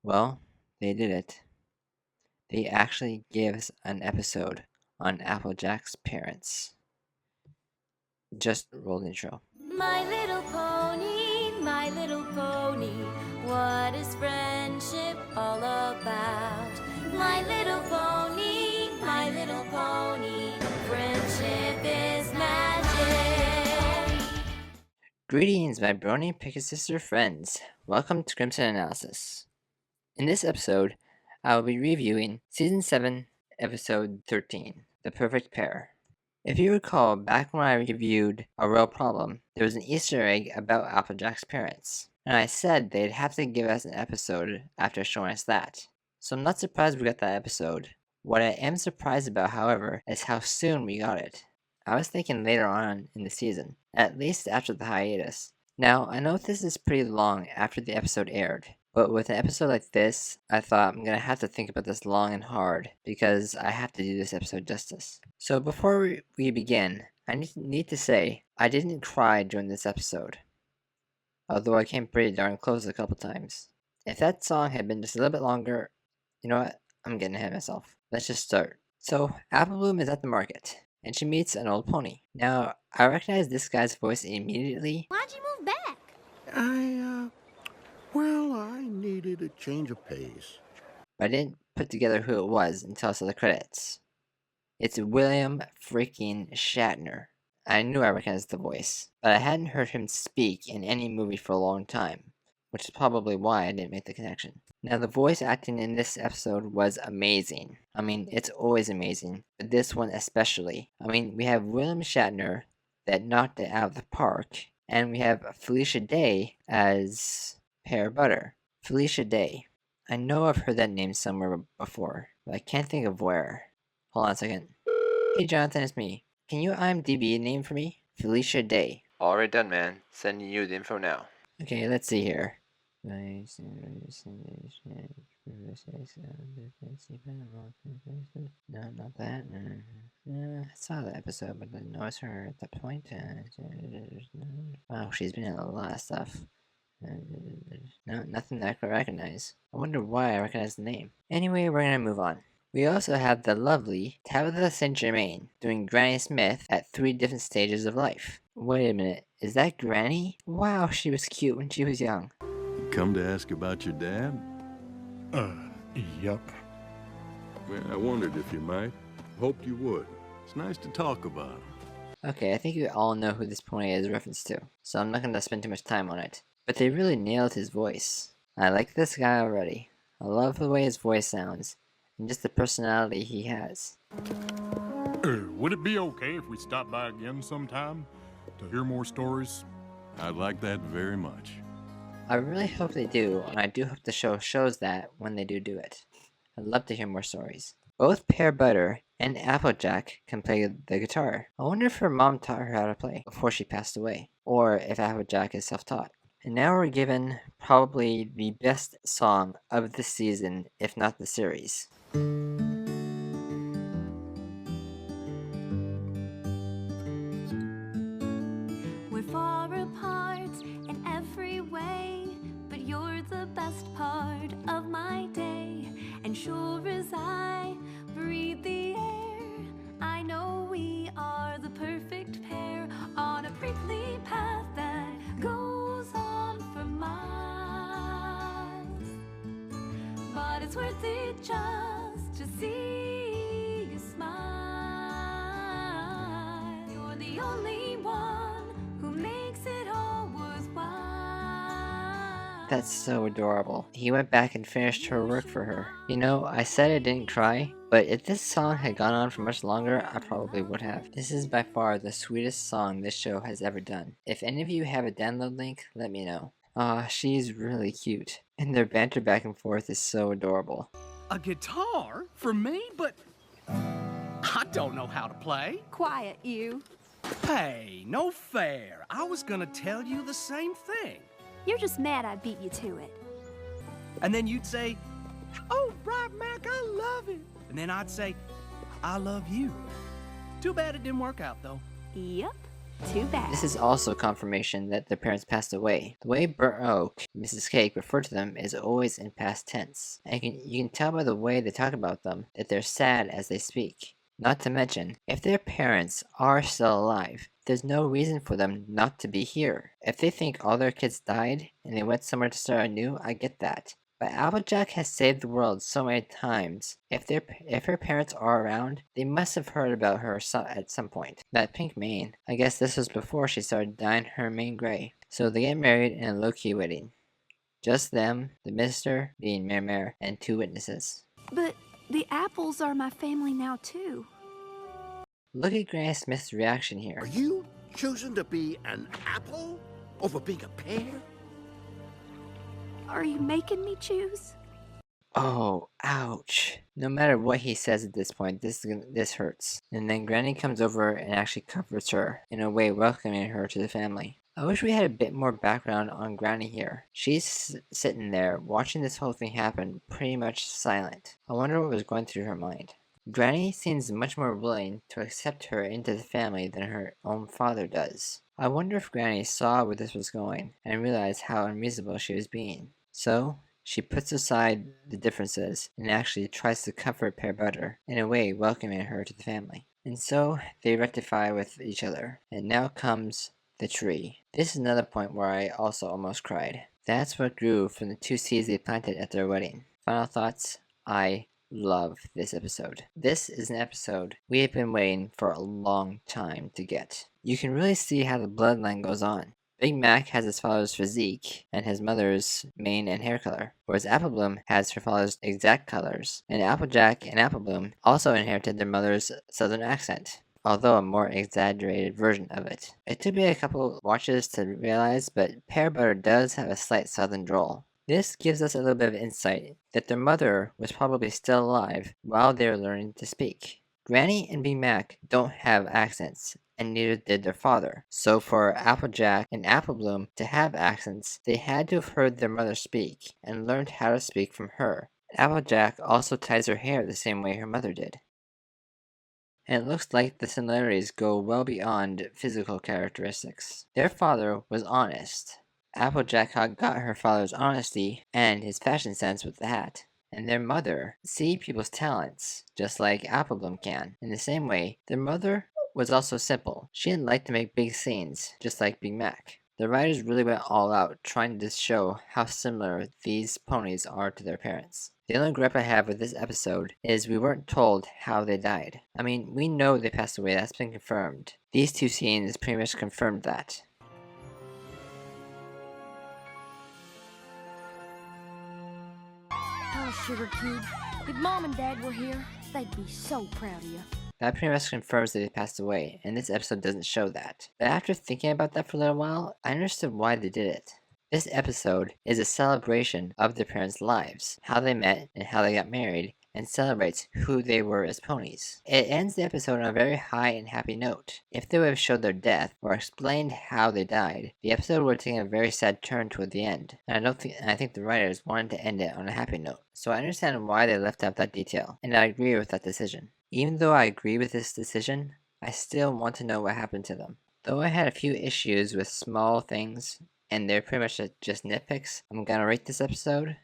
Well, they did it. They actually gave us an episode on Applejack's parents. Just roll the intro. My little pony, what is friendship all about? My little pony, friendship is magic. Greetings, my brony Sister friends. Welcome to Crimson Analysis. In this episode, I will be reviewing Season 7, Episode 13, The Perfect Pair. If you recall, back when I reviewed A Real Problem, there was an Easter egg about Applejack's parents, and I said they'd have to give us an episode after showing us that. So I'm not surprised we got that episode. What I am surprised about, however, is how soon we got it. I was thinking later on in the season, at least after the hiatus. Now, I know this is pretty long after the episode aired, but with an episode like this, I thought I'm gonna have to think about this long and hard because I have to do this episode justice. So before we begin, I need to say I didn't cry during this episode, although I came pretty darn close a couple times. If that song had been just a little bit longer, you know what? I'm getting ahead of myself. Let's just start. So Apple Bloom is at the market, and she meets an old pony. Now, I recognize this guy's voice immediately. Why'd you move back? I needed a change of pace. But I didn't put together who it was until I saw the credits. It's William freaking Shatner. I knew I recognized the voice, but I hadn't heard him speak in any movie for a long time, which is probably why I didn't make the connection. Now, the voice acting in this episode was amazing. I mean, it's always amazing, but this one especially. I mean, we have William Shatner that knocked it out of the park, and we have Felicia Day as Pear Butter. Felicia Day. I know I've heard that name somewhere before, but I can't think of where. Hold on a second. Hey Jonathan, it's me. Can you IMDb a name for me? Felicia Day. Already done, man. Sending you the info now. Okay, let's see here. No, not that. I saw that episode, but didn't notice her at that point. Wow, she's been in a lot of stuff. No, nothing that I could recognize. I wonder why I recognize the name. Anyway, we're gonna move on. We also have the lovely Tabitha St. Germain doing Granny Smith at 3 different stages of life. Wait a minute, is that Granny? Wow, she was cute when she was young. Come to ask about your dad? Yup. Well, I wondered if you might. Hoped you would. It's nice to talk about him. Okay, I think you all know who this pony is a reference to, so I'm not gonna spend too much time on it. But they really nailed his voice. I like this guy already. I love the way his voice sounds, and just the personality he has. Would it be okay if we stop by again sometime to hear more stories? I'd like that very much. I really hope they do, and I do hope the show shows that when they do it. I'd love to hear more stories. Both Pear Butter and Applejack can play the guitar. I wonder if her mom taught her how to play before she passed away, or if Applejack is self-taught. And now we're given probably the best song of the season, if not the series. We're far apart in every way, but you're the best part of my day. And sure as I breathe the air, I know we are the perfect pair on a prickly path that goes on for miles. But it's worth it just to see you smile. You're the only one who makes it all worthwhile. That's so adorable. He went back and finished her work for her. You know, I said I didn't cry, but if this song had gone on for much longer, I probably would have. This is by far the sweetest song this show has ever done. If any of you have a download link, let me know. Aw, she's really cute. And their banter back and forth is so adorable. A guitar? For me? But I don't know how to play. Quiet, you. Hey, no fair. I was gonna tell you the same thing. You're just mad I beat you to it. And then you'd say, oh, right, Mac, I love it. And then I'd say, I love you. Too bad it didn't work out, though. Yep. Too bad. This is also confirmation that their parents passed away. The way Burnt Oak and Mrs. Cake refer to them is always in past tense, and you can tell by the way they talk about them that they're sad as they speak. Not to mention, if their parents are still alive, there's no reason for them not to be here. If they think all their kids died and they went somewhere to start anew, I get that. But Applejack has saved the world so many times. If her parents are around, they must have heard about her at some point. That pink mane, I guess this was before she started dyeing her mane gray. So they get married in a low-key wedding. Just them, the minister, being Mayor, and 2 witnesses. But the apples are my family now too. Look at Granny Smith's reaction here. Are you choosing to be an apple over being a pear? Are you making me choose? Oh, ouch. No matter what he says at this point, this hurts. And then Granny comes over and actually comforts her, in a way welcoming her to the family. I wish we had a bit more background on Granny here. She's sitting there, watching this whole thing happen, pretty much silent. I wonder what was going through her mind. Granny seems much more willing to accept her into the family than her own father does. I wonder if Granny saw where this was going, and realized how unreasonable she was being. So, she puts aside the differences and actually tries to comfort Pear better, in a way welcoming her to the family. And so, they rectify with each other. And now comes the tree. This is another point where I also almost cried. That's what grew from the 2 seeds they planted at their wedding. Final thoughts? I love this episode. This is an episode we have been waiting for a long time to get. You can really see how the bloodline goes on. Big Mac has his father's physique and his mother's mane and hair color, whereas Applebloom has her father's exact colors, and Applejack and Applebloom also inherited their mother's southern accent, although a more exaggerated version of it. It took me a couple watches to realize, but Pear Butter does have a slight southern drawl. This gives us a little bit of insight that their mother was probably still alive while they were learning to speak. Granny and Big Mac don't have accents, and neither did their father. So for Applejack and Applebloom to have accents, they had to have heard their mother speak, and learned how to speak from her. Applejack also ties her hair the same way her mother did. And it looks like the similarities go well beyond physical characteristics. Their father was honest. Applejack got her father's honesty and his fashion sense with the hat. And their mother see people's talents, just like Applebloom can. In the same way, their mother was also simple. She didn't like to make big scenes, just like Big Mac. The writers really went all out, trying to show how similar these ponies are to their parents. The only gripe I have with this episode is we weren't told how they died. I mean, we know they passed away, that's been confirmed. These 2 scenes pretty much confirmed that. Oh, Sugar Cube, if Mom and Dad were here, they'd be so proud of you. That pretty much confirms that they passed away, and this episode doesn't show that. But after thinking about that for a little while, I understood why they did it. This episode is a celebration of their parents' lives, how they met and how they got married, and celebrates who they were as ponies. It ends the episode on a very high and happy note. If they would have showed their death or explained how they died, the episode would have taken a very sad turn toward the end. And I think the writers wanted to end it on a happy note. So I understand why they left out that detail, and I agree with that decision. Even though I agree with this decision, I still want to know what happened to them. Though I had a few issues with small things, and they're pretty much just nitpicks, I'm gonna rate this episode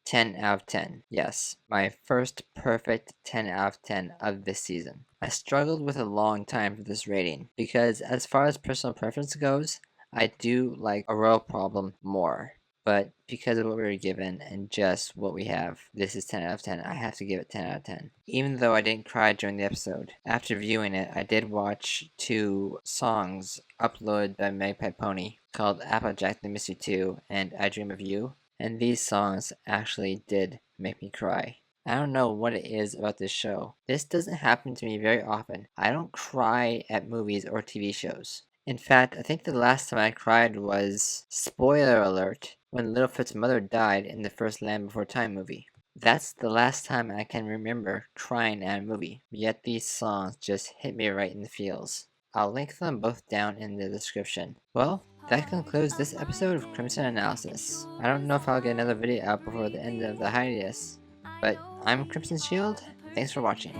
10 out of 10. Yes, my first perfect 10 out of 10 of this season. I struggled with a long time for this rating, because as far as personal preference goes, I do like A Royal Problem more. But because of what we were given and just what we have, this is 10 out of 10. I have to give it 10 out of 10. Even though I didn't cry during the episode. After viewing it, I did watch 2 songs uploaded by Magpie-pony called Applejack the Mystery 2 and I Dream of You. And these songs actually did make me cry. I don't know what it is about this show. This doesn't happen to me very often. I don't cry at movies or TV shows. In fact, I think the last time I cried was, spoiler alert, when Littlefoot's mother died in the first Land Before Time movie. That's the last time I can remember crying at a movie, yet these songs just hit me right in the feels. I'll link them both down in the description. Well, that concludes this episode of Crimson Analysis. I don't know if I'll get another video out before the end of the hiatus, but I'm Crimson Shield. Thanks for watching.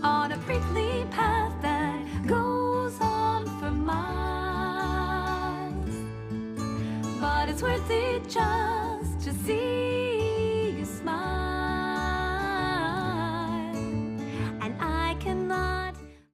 On a prickly path that goes on for miles. but it's worth it just to see